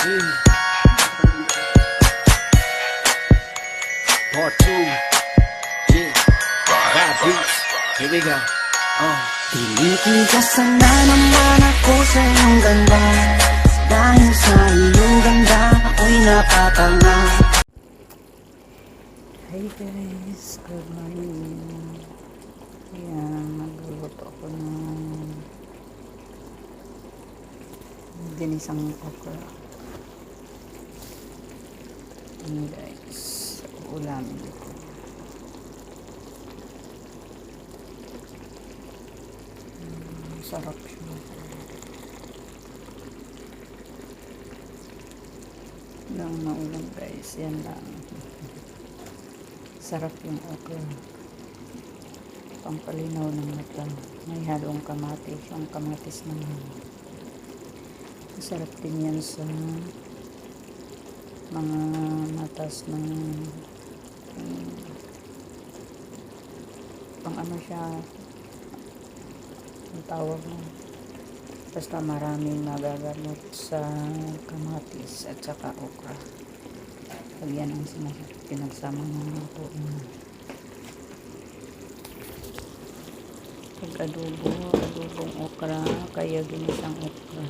Part 2. Yeah. Bad beats. Here we go. Tinitigasan na naman ako sa iyong ganda. Dahil sa iyong ganda, ako'y napatanga. Hey guys, good morning. Ayan, magluluto ako ng ginisang okra. Ayan guys, ulamin ko. Sarap siya. Lang maulam guys, yan lang. Sarap yung okra. Pampalinaw ng mata. May halong kamatis. Yung kamatis naman. Masarap din yan sa mga matas ng pang ano siya, ang tawag mo. Basta maraming magagamot sa kamatis at saka okra. Pag yan ang pinagsama ng luto mo. Pag adobong okra, kaya ginisang okra.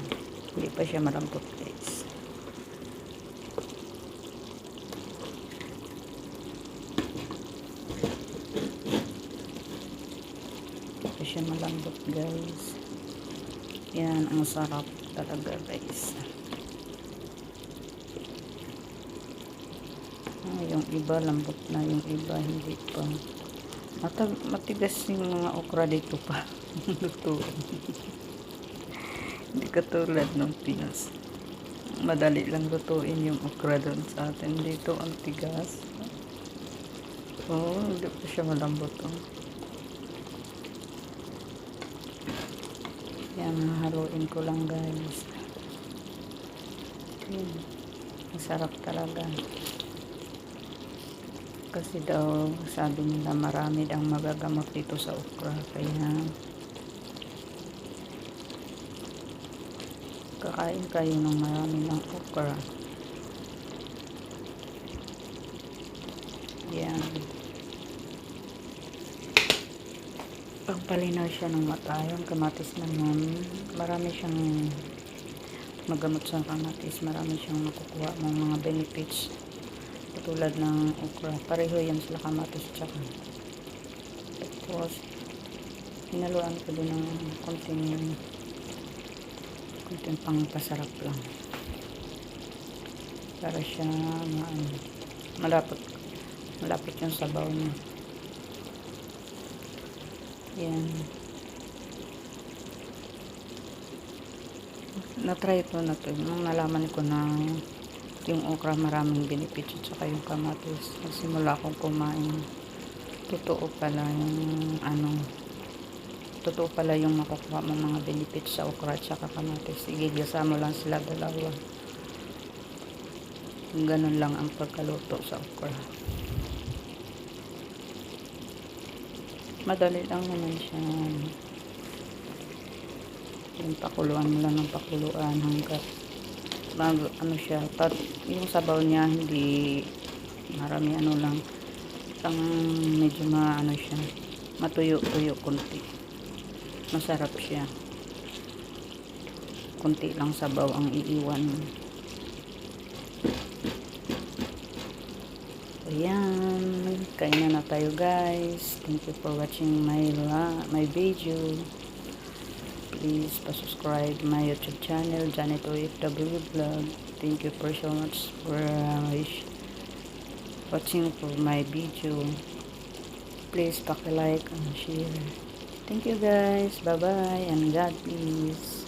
Hindi pa siya malambot guys. Hindi pa siya malambot guys. Yan ang sarap talaga guys. Yung iba lambot na, yung iba hindi pa. Matigas yung mga okra dito pa. Luto. Hindi katulad ng Pinas. Madali lang lutuin yung okra doon sa atin. Dito ang tigas. Oh, hindi pa siya malambot. Oh. Yan, haluin ko lang guys. Yan. Masarap talaga. Kasi daw, sabi nila marami ang magagamot dito sa okra. Kaya, kakain kayo ng marami ng okra. Yan. Pampalinaw siya ng mata. Yung kamatis naman, marami siyang magamot sa kamatis. Marami siyang makukuha ng mga benefits. Tulad ng okra. Pareho yan sila kamatis tsaka. Tapos, hinaluan ko din ng konting pangpasarap lang. Para siya malapot yung sabaw niya. Yan. Na-try ito na to. Nung nalaman ko na yung okra maraming benefits at saka yung kamatis. Nagsimula akong kumain. Totoo pala yung makukuha mong mga benefits sa okra at saka kamatis. Igigasa mo lang sila dalawa. Ganun lang ang pagkaluto sa okra. Madali lang naman siya. Yung pakuluan mo lang ng pakuluan hanggat ano siya, yung sabaw niya hindi marami lang, pang medyo siya, matuyo-tuyo konti. Masarap siya. Konti lang sabaw ang iiwan. Ayan, kain na tayo guys. Thank you for watching my video. Please pa-subscribe my YouTube channel, Janito FW Vlog. Thank you for so much for watching for my video. Please paki-like and share. Thank you guys. Bye-bye and God bless.